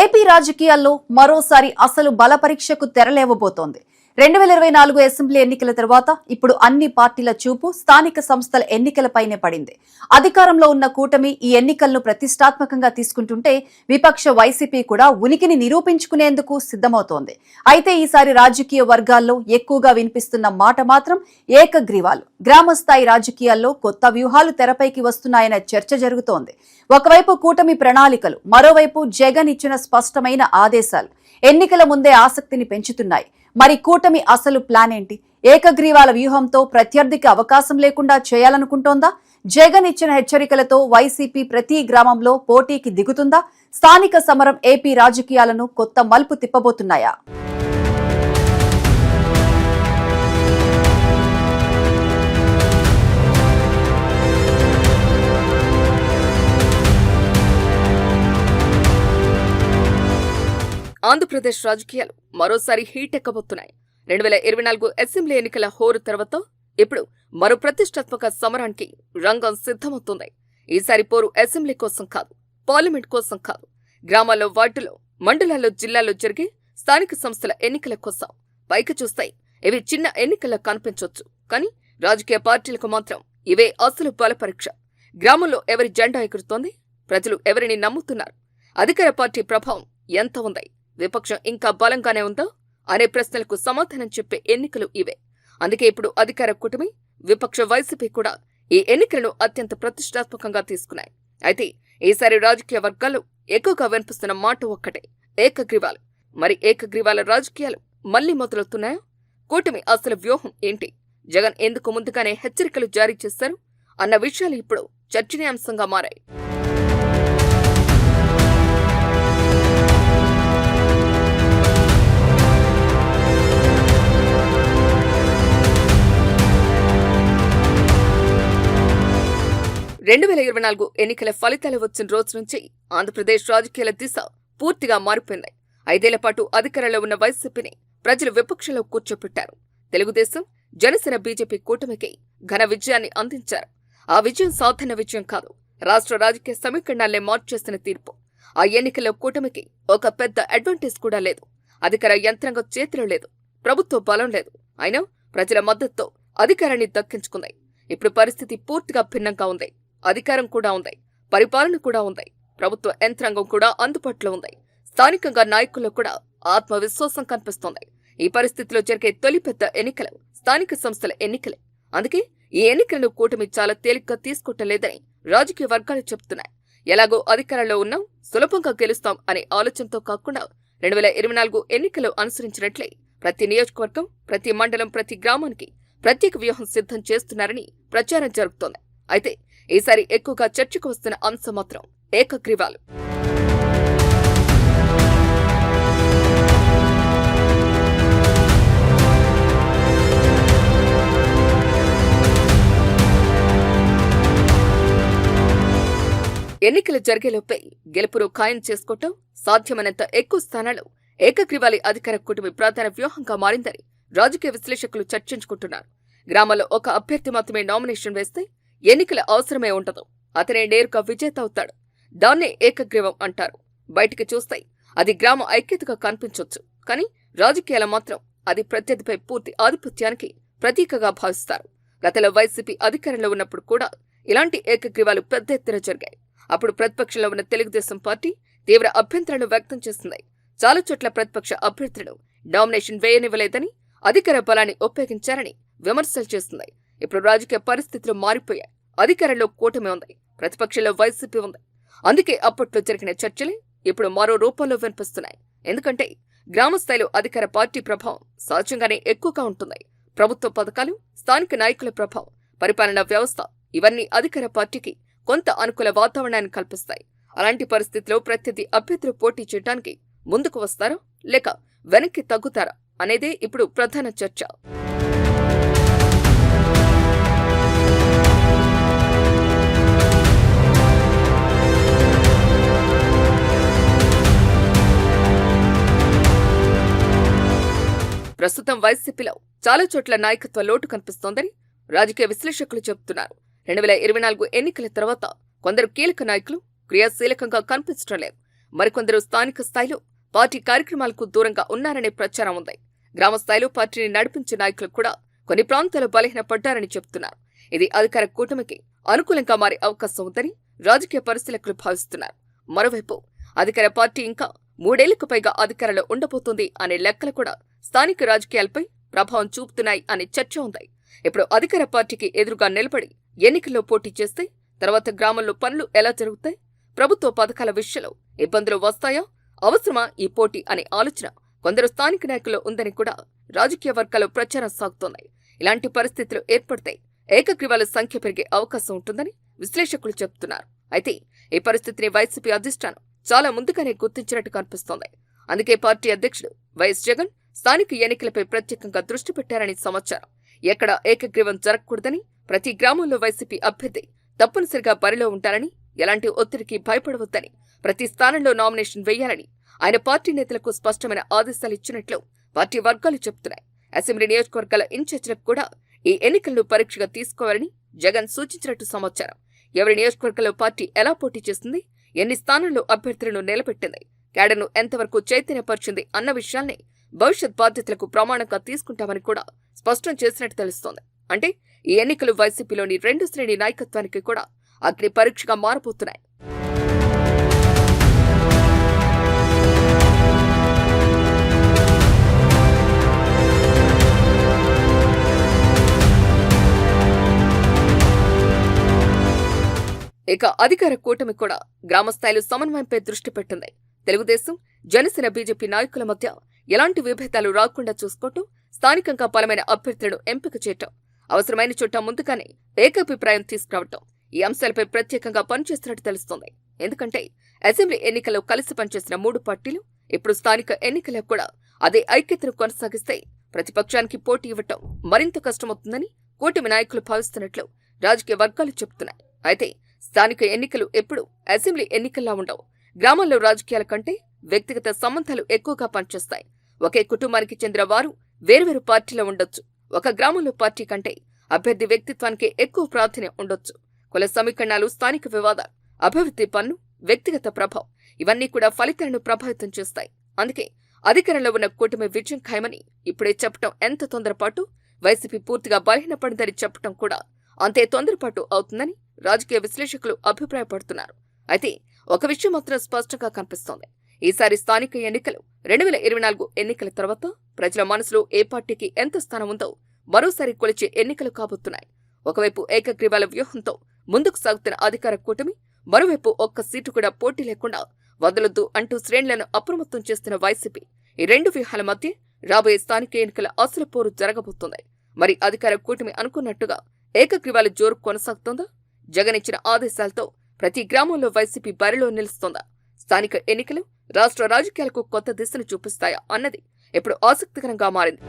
AP రాజకీయాల్లో మరోసారి అసలు బల పరీక్షకు తెరలేవబోతోంది. 2024 అసెంబ్లీ ఎన్నికల తర్వాత ఇప్పుడు అన్ని పార్టీల చూపు స్థానిక సంస్థల ఎన్నికలపైనే పడింది. అధికారంలో ఉన్న కూటమి ఈ ఎన్నికలను ప్రతిష్టాత్మకంగా తీసుకుంటుంటే విపక్ష వైసీపీ కూడా ఉనికిని నిరూపించుకునేందుకు సిద్ధమవుతోంది. అయితే ఈసారి రాజకీయ వర్గాల్లో ఎక్కువగా వినిపిస్తున్న మాట మాత్రం ఏకగ్రీవాలు. గ్రామస్థాయి రాజకీయాల్లో కొత్త వ్యూహాలు తెరపైకి వస్తున్నాయన్న చర్చ జరుగుతోంది. ఒకవైపు కూటమి ప్రణాళికలు, మరోవైపు జగన్ ఇచ్చిన స్పష్టమైన ఆదేశాలు ఎన్నికల ముందే ఆసక్తిని పెంచుతున్నాయి. మరి కూటమి అసలు ప్లాన్ ఏంటి? ఏకగ్రీవాల వ్యూహంతో ప్రత్యర్థికి అవకాశం లేకుండా చేయాలనుకుంటోందా? జగన్ ఇచ్చిన హెచ్చరికలతో వైసీపీ ప్రతి గ్రామంలో పోటీకి దిగుతుందా? స్థానిక సమరం ఏపీ రాజకీయాలను కొత్త మలుపు తిప్పబోతున్నాయా? ఆంధ్రప్రదేశ్ రాజకీయాలు మరోసారి హీట్ ఎక్కబోతున్నాయి. 2024 అసెంబ్లీ ఎన్నికల హోరు తర్వాత ఇప్పుడు మరో ప్రతిష్టాత్మక సమరానికి రంగం సిద్ధమవుతుంది. ఈసారి పోరు అసెంబ్లీ కోసం కాదు, పార్లమెంట్ కోసం కాదు, గ్రామాల్లో, వార్డులో, మండలాల్లో, జిల్లాల్లో జరిగే స్థానిక సంస్థల ఎన్నికల కోసం. పైకి చూస్తే ఇవి చిన్న ఎన్నికల్లో కనిపించవచ్చు, కానీ రాజకీయ పార్టీలకు మాత్రం ఇవే అసలు బల పరీక్ష. గ్రామంలో ఎవరి జెండా ఎగురుతోంది? ప్రజలు ఎవరిని నమ్ముతున్నారు? అధికార పార్టీ ప్రభావం ఎంత ఉంది? విపక్షం ఇంకా బలంగానే ఉందా అనే ప్రశ్నలకు సమాధానం చెప్పే ఎన్నికలు ఇవే. అందుకే ఇప్పుడు అధికార కూటమి, విపక్ష వైసీపీ కూడా ఈ ఎన్నికలను అత్యంత ప్రతిష్టాత్మకంగా తీసుకున్నాయి. అయితే ఈసారి రాజకీయ వర్గాల్లో ఎక్కువగా వినిపిస్తున్న మాట ఒక్కటే, ఏకగ్రీవాలు. మరి ఏకగ్రీవాల రాజకీయాలు మళ్లీ మొదలవుతున్నాయా? కూటమి అసలు వ్యూహం ఏంటి? జగన్ ఎందుకు ముందుగానే హెచ్చరికలు జారీ చేశారు అన్న విషయాలు ఇప్పుడు చర్చనీయాంశంగా మారాయి. రెండు 2024 ఎన్నికల ఫలితాలు వచ్చిన రోజు నుంచి ఆంధ్రప్రదేశ్ రాజకీయాల దిశ పూర్తిగా మారిపోయింది. 5 ఏళ్ల పాటు అధికారంలో ఉన్న వైసీపీని ప్రజలు విపక్షంలో కూర్చోపెట్టారు. తెలుగుదేశం, జనసేన, బీజేపీ కూటమికి ఘన విజయాన్ని అందించారు. ఆ విజయం సాధారణ విజయం కాదు, రాష్ట్ర రాజకీయ సమీకరణాలే మార్చేసిన తీర్పు. ఆ ఎన్నికల్లో కూటమికి ఒక పెద్ద అడ్వాంటేజ్ కూడా లేదు. అధికార యంత్రాంగం చేతిలో లేదు, ప్రభుత్వ బలం లేదు. అయినా ప్రజల మద్దతుతో అధికారాన్ని దక్కించుకుంది. ఇప్పుడు పరిస్థితి పూర్తిగా భిన్నంగా ఉంది. అధికారం కూడా ఉంది, పరిపాలన కూడా ఉంది, ప్రభుత్వ యంత్రాంగం కూడా అందుబాటులో ఉంది. స్థానికంగా నాయకుల్లో కూడా ఆత్మవిశ్వాసం కనిపిస్తోంది. ఈ పరిస్థితిలో జరిగే తొలి పెద్ద ఎన్నికలు స్థానిక సంస్థల ఎన్నికలే. అందుకే ఈ ఎన్నికలను కూటమి చాలా తేలిగ్గా తీసుకోవటం రాజకీయ వర్గాలు చెబుతున్నాయి. ఎలాగో అధికారంలో ఉన్నాం, సులభంగా గెలుస్తాం అనే ఆలోచనతో కాకుండా 2024 ఎన్నికలు అనుసరించినట్లే ప్రతి నియోజకవర్గం, ప్రతి మండలం, ప్రతి గ్రామానికి ప్రత్యేక వ్యూహం సిద్ధం చేస్తున్నారని ప్రచారం జరుగుతోంది. అయితే ఈసారి ఎక్కువగా చర్చకు వస్తున్న అంశం మాత్రం ఏకగ్రీవాలు. ఎన్నికలు జరిగేలోపే గెలుపును ఖాయం చేసుకోవటం, సాధ్యమైనంత ఎక్కువ స్థానాలు ఏకగ్రీవాలి అధికార కూటమి ప్రధాన వ్యూహంగా మారిందని రాజకీయ విశ్లేషకులు చర్చించుకుంటున్నారు. గ్రామాల్లో ఒక అభ్యర్థి మాత్రమే నామినేషన్ వేస్తే ఎన్నికల అవసరమే ఉండదు, అతనే నేరుగా విజేత అవుతాడు. దాన్నే ఏకగ్రీవం అంటారు. బయటికి చూస్తే అది గ్రామ ఐక్యతగా కనిపించొచ్చు, కానీ రాజకీయాల మాత్రం అది ప్రత్యర్థిపై పూర్తి ఆధిపత్యానికి ప్రతీకగా భావిస్తారు. గతంలో వైసీపీ అధికారంలో ఉన్నప్పుడు కూడా ఇలాంటి ఏకగ్రీవాలు పెద్ద ఎత్తున జరిగాయి. అప్పుడు ప్రతిపక్షంలో ఉన్న తెలుగుదేశం పార్టీ తీవ్ర అభ్యంతరాలు వ్యక్తం చేసింది. చాలా చోట్ల ప్రతిపక్ష అభ్యర్థులను నామినేషన్ వేయనివ్వలేదని, అధికార బలాన్ని ఉపయోగించారని విమర్శలు చేస్తుంది. ఇప్పుడు రాజకీయ పరిస్థితులు మారిపోయాయి. అధికారంలో కూటమి ఉంది, ప్రతిపక్షంలో వైసీపీ ఉంది. అందుకే అప్పట్లో జరిగిన చర్చలే ఇప్పుడు మరో రూపంలో వినిపిస్తున్నాయి. ఎందుకంటే గ్రామస్థాయిలో అధికార పార్టీ ప్రభావం సహజంగానే ఎక్కువగా ఉంటుంది. ప్రభుత్వ పథకాలు, స్థానిక నాయకుల ప్రభావం, పరిపాలనా వ్యవస్థ ఇవన్నీ అధికార పార్టీకి కొంత అనుకూల వాతావరణాన్ని కల్పిస్తాయి. అలాంటి పరిస్థితిలో ప్రత్యర్థి అభ్యర్థులు పోటీ చేయడానికి ముందుకు వస్తారా లేక వెనక్కి తగ్గుతారా అనేదే ఇప్పుడు ప్రధాన చర్చ. ప్రస్తుతం వైసీపీలో చాలా చోట్ల నాయకత్వ లోటు కనిపిస్తోందని రాజకీయ విశ్లేషకులు చెబుతున్నారు. 2024 ఎన్నికల తర్వాత కొందరు కీలక నాయకులు క్రియాశీలకంగా కనిపించడం లేదు. మరికొందరు స్థానిక స్థాయిలో పార్టీ కార్యక్రమాలకు దూరంగా ఉన్నారనే ప్రచారం ఉంది. గ్రామ స్థాయిలో పార్టీని నడిపించే నాయకులు కూడా కొన్ని ప్రాంతాల్లో బలహీనపడ్డారని చెబుతున్నారు. ఇది అధికార కూటమికి అనుకూలంగా మారే అవకాశం ఉందని రాజకీయ పరిశీలకులు భావిస్తున్నారు. మరోవైపు అధికార పార్టీ ఇంకా 3 ఏళ్లకు పైగా అధికారంలో ఉండబోతోంది అనే లెక్కలు కూడా స్థానిక రాజకీయాలపై ప్రభావం చూపుతున్నాయి అనే చర్చ ఉంది. ఇప్పుడు అధికార పార్టీకి ఎదురుగా నిలబడి ఎన్నికల్లో పోటీ చేస్తే తర్వాత గ్రామంలో పనులు ఎలా జరుగుతాయి, ప్రభుత్వ పథకాల విషయంలో ఇబ్బందులు వస్తాయా, అవసరమా ఈ పోటీ అనే ఆలోచన కొందరు స్థానిక నాయకుల్లో ఉందని కూడా రాజకీయ వర్గాల్లో ప్రచారం సాగుతోంది. ఇలాంటి పరిస్థితులు ఏర్పడితే ఏకగ్రీవాల సంఖ్య పెరిగే అవకాశం ఉంటుందని విశ్లేషకులు చెబుతున్నారు. అయితే ఈ పరిస్థితిని వైసీపీ అధిష్టానం చాలా ముందుగానే గుర్తించినట్టు కనిపిస్తోంది. అందుకే పార్టీ అధ్యక్షుడు వైఎస్ జగన్ స్థానిక ఎన్నికలపై ప్రత్యేకంగా దృష్టి పెట్టారని సమాచారం. ఎక్కడ ఏకగ్రీవం జరగకూడదని, ప్రతి గ్రామంలో వైసీపీ అభ్యర్థి తప్పనిసరిగా బరిలో ఉంటారని, ఎలాంటి ఒత్తిడికి భయపడవద్దని, ప్రతి స్థానంలో నామినేషన్ వేయాలని ఆయన పార్టీ నేతలకు స్పష్టమైన ఆదేశాలు ఇచ్చినట్లు పార్టీ వర్గాలు చెబుతున్నాయి. అసెంబ్లీ నియోజకవర్గాల ఇన్ఛార్జీలకు కూడా ఈ ఎన్నికలను పరీక్షగా తీసుకోవాలని జగన్ సూచించినట్టు సమాచారం. ఎవరి నియోజకవర్గంలో పార్టీ ఎలా పోటీ చేస్తుంది, ఎన్ని స్థానాల్లో అభ్యర్థులను నిలబెట్టింది, క్యాడర్ను ఎంతవరకు చైతన్యపరిచింది అన్న విషయాల్ని భవిష్యత్ బాధ్యతలకు ప్రమాణంగా తీసుకుంటామని కూడా స్పష్టం చేసినట్టు తెలుస్తోంది. అంటే ఈ ఎన్నికలు వైసీపీలోని 2 శ్రేణి నాయకత్వానికి కూడా అగ్ని పరీక్షగా మారబోతున్నాయి. ఇక అధికార కూటమి కూడా గ్రామస్థాయిలో సమన్వయంపై దృష్టి పెట్టింది. తెలుగుదేశం, జనసేన, బీజేపీ నాయకుల మధ్య ఎలాంటి విభేదాలు రాకుండా చూసుకోవటం, స్థానికంగా బలమైన అభ్యర్థులను ఎంపిక చేయటం, అవసరమైన చోట ముందుగానే ఏకాభిప్రాయం తీసుకురావటం, ఈ అంశాలపై ప్రత్యేకంగా పనిచేస్తున్నట్టు తెలుస్తోంది. ఎందుకంటే అసెంబ్లీ ఎన్నికల్లో కలిసి పనిచేసిన 3 పార్టీలు ఇప్పుడు స్థానిక ఎన్నికల్లో కూడా అదే ఐక్యతను కొనసాగిస్తే ప్రతిపక్షానికి పోటీ ఇవ్వటం మరింత కష్టమవుతుందని కూటమి నాయకులు భావిస్తున్నట్లు రాజకీయ వర్గాలు చెబుతున్నాయి. అయితే స్థానిక ఎన్నికలు ఎప్పుడు అసెంబ్లీ ఎన్నికల్లా ఉండవు. గ్రామాల్లో రాజకీయాల కంటే వ్యక్తిగత సంబంధాలు ఎక్కువగా పనిచేస్తాయి. ఒకే కుటుంబానికి చెందిన వారు వేర్వేరు పార్టీలో ఉండొచ్చు. ఒక గ్రామంలో పార్టీ కంటే అభ్యర్థి వ్యక్తిత్వానికి ఎక్కువ ప్రాధాన్యం ఉండొచ్చు. కుల సమీకరణాలు, స్థానిక వివాదాలు, అభివృద్ధి పన్ను, వ్యక్తిగత ప్రభావం ఇవన్నీ కూడా ఫలితాలను ప్రభావితం చేస్తాయి. అందుకే అధికారంలో ఉన్న కూటమి విజయం ఖాయమని ఇప్పుడే చెప్పటం ఎంత తొందరపాటు, వైసీపీ పూర్తిగా బలహీనపడిందని చెప్పటం కూడా అంతే తొందరపాటు అవుతుందని రాజకీయ విశ్లేషకులు అభిప్రాయపడుతున్నారు. అయితే ఒక విషయం మాత్రం స్పష్టంగా కనిపిస్తోంది. ఈసారి స్థానిక ఎన్నికలు 2024 ఎన్నికల తర్వాత ప్రజల మనసులో ఏ పార్టీకి ఎంత స్థానం ఉందో మరోసారి కొలిచే ఎన్నికలు కాబోతున్నాయి. ఒకవైపు ఏకగ్రీవాల వ్యూహంతో ముందుకు సాగుతున్న అధికార కూటమి, మరోవైపు ఒక్క సీటు కూడా పోటీ లేకుండా వదలొద్దు అంటూ శ్రేణులను అప్రమత్తం చేస్తున్న వైసీపీ. ఈ 2 వ్యూహాల మధ్య రాబోయే స్థానిక ఎన్నికల అసలు పోరు జరగబోతోంది. మరి అధికార కూటమి అనుకున్నట్టుగా ఏకగ్రీవాల జోరు కొనసాగుతోందా? జగన్ ఇచ్చిన ఆదేశాలతో ప్రతి గ్రామంలో వైసీపీ బరిలో నిలుస్తోందా? స్థానిక ఎన్నికలు రాష్ట్ర రాజకీయాలకు కొత్త దిశను చూపిస్తాయా అన్నది ఇప్పుడు ఆసక్తికరంగా మారింది.